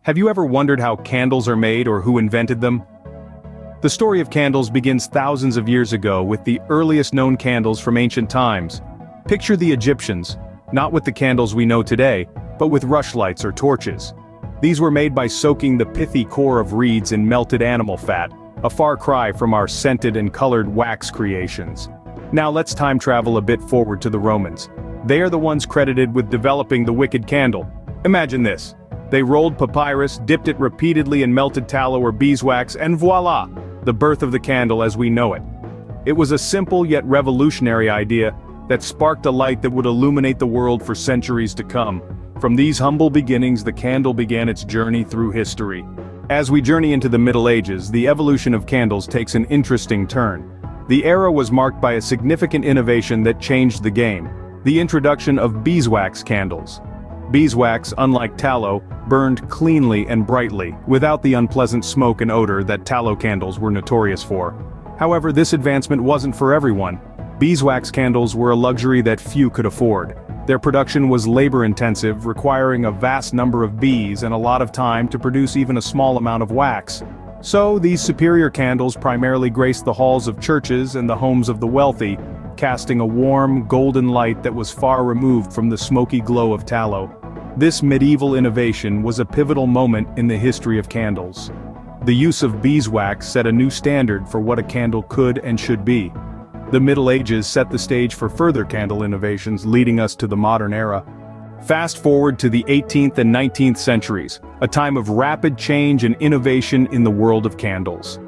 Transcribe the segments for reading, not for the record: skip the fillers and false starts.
Have you ever wondered how candles are made or who invented them? The story of candles begins thousands of years ago with the earliest known candles from ancient times. Picture the Egyptians, not with the candles we know today, but with rushlights or torches. These were made by soaking the pithy core of reeds in melted animal fat, a far cry from our scented and colored wax creations. Now let's time travel a bit forward to the Romans. They are the ones credited with developing the wicked candle. Imagine this. They rolled papyrus, dipped it repeatedly in melted tallow or beeswax, and voila! The birth of the candle as we know it. It was a simple yet revolutionary idea that sparked a light that would illuminate the world for centuries to come. From these humble beginnings, the candle began its journey through history. As we journey into the Middle Ages, the evolution of candles takes an interesting turn. The era was marked by a significant innovation that changed the game: the introduction of beeswax candles. Beeswax, unlike tallow, burned cleanly and brightly, without the unpleasant smoke and odor that tallow candles were notorious for. However, this advancement wasn't for everyone. Beeswax candles were a luxury that few could afford. Their production was labor-intensive, requiring a vast number of bees and a lot of time to produce even a small amount of wax. So, these superior candles primarily graced the halls of churches and the homes of the wealthy, casting a warm, golden light that was far removed from the smoky glow of tallow. This medieval innovation was a pivotal moment in the history of candles. The use of beeswax set a new standard for what a candle could and should be. The Middle Ages set the stage for further candle innovations, leading us to the modern era. Fast forward to the 18th and 19th centuries, a time of rapid change and innovation in the world of candles.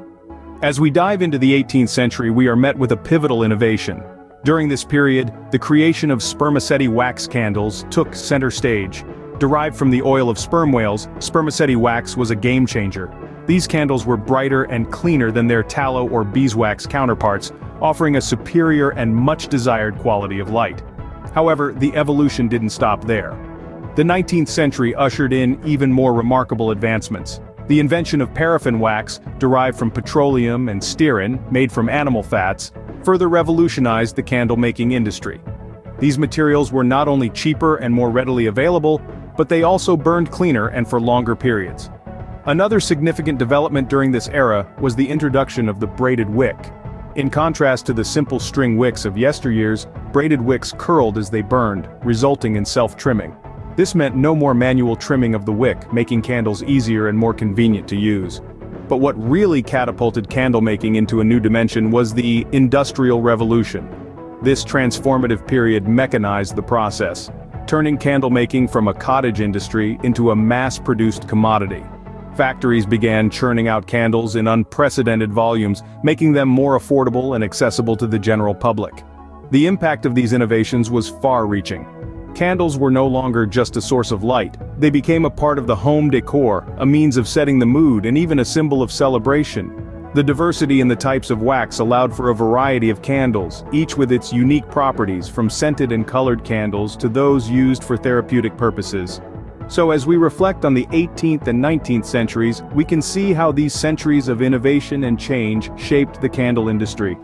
As we dive into the 18th century, we are met with a pivotal innovation. During this period, the creation of spermaceti wax candles took center stage. Derived from the oil of sperm whales, spermaceti wax was a game-changer. These candles were brighter and cleaner than their tallow or beeswax counterparts, offering a superior and much-desired quality of light. However, the evolution didn't stop there. The 19th century ushered in even more remarkable advancements. The invention of paraffin wax, derived from petroleum and stearin, made from animal fats, further revolutionized the candle-making industry. These materials were not only cheaper and more readily available, but they also burned cleaner and for longer periods. Another significant development during this era was the introduction of the braided wick. In contrast to the simple string wicks of yesteryears, braided wicks curled as they burned, resulting in self-trimming. This meant no more manual trimming of the wick, making candles easier and more convenient to use. But what really catapulted candle making into a new dimension was the Industrial Revolution. This transformative period mechanized the process, turning candle making from a cottage industry into a mass-produced commodity. Factories began churning out candles in unprecedented volumes, making them more affordable and accessible to the general public. The impact of these innovations was far-reaching. Candles were no longer just a source of light. They became a part of the home decor, a means of setting the mood, and even a symbol of celebration. The diversity in the types of wax allowed for a variety of candles, each with its unique properties, from scented and colored candles to those used for therapeutic purposes. So as we reflect on the 18th and 19th centuries, we can see how these centuries of innovation and change shaped the candle industry.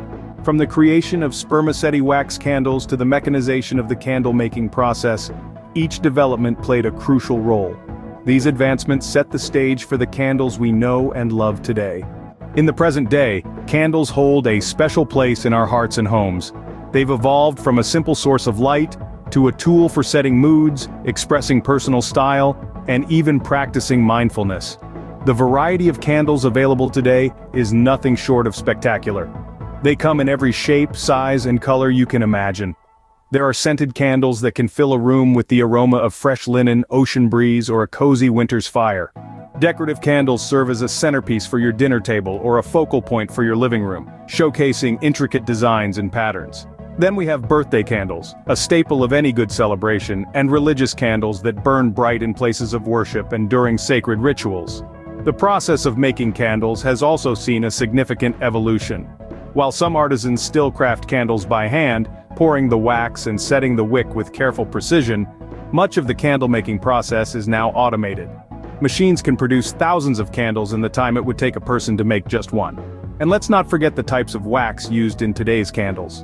From the creation of spermaceti wax candles to the mechanization of the candle-making process, each development played a crucial role. These advancements set the stage for the candles we know and love today. In the present day, candles hold a special place in our hearts and homes. They've evolved from a simple source of light to a tool for setting moods, expressing personal style, and even practicing mindfulness. The variety of candles available today is nothing short of spectacular. They come in every shape, size, and color you can imagine. There are scented candles that can fill a room with the aroma of fresh linen, ocean breeze, or a cozy winter's fire. Decorative candles serve as a centerpiece for your dinner table or a focal point for your living room, showcasing intricate designs and patterns. Then we have birthday candles, a staple of any good celebration, and religious candles that burn bright in places of worship and during sacred rituals. The process of making candles has also seen a significant evolution. While some artisans still craft candles by hand, pouring the wax and setting the wick with careful precision, much of the candle-making process is now automated. Machines can produce thousands of candles in the time it would take a person to make just one. And let's not forget the types of wax used in today's candles.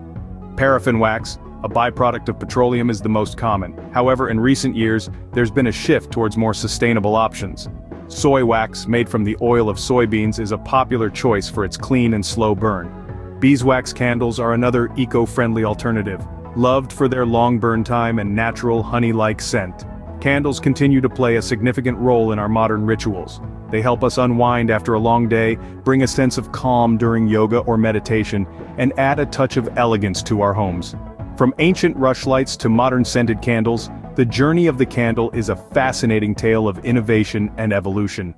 Paraffin wax, a byproduct of petroleum, is the most common. However, in recent years, there's been a shift towards more sustainable options. Soy wax, made from the oil of soybeans, is a popular choice for its clean and slow burn. Beeswax candles are another eco-friendly alternative, loved for their long burn time and natural honey-like scent. Candles continue to play a significant role in our modern rituals. They help us unwind after a long day, bring a sense of calm during yoga or meditation, and add a touch of elegance to our homes. From ancient rushlights to modern scented candles, the journey of the candle is a fascinating tale of innovation and evolution.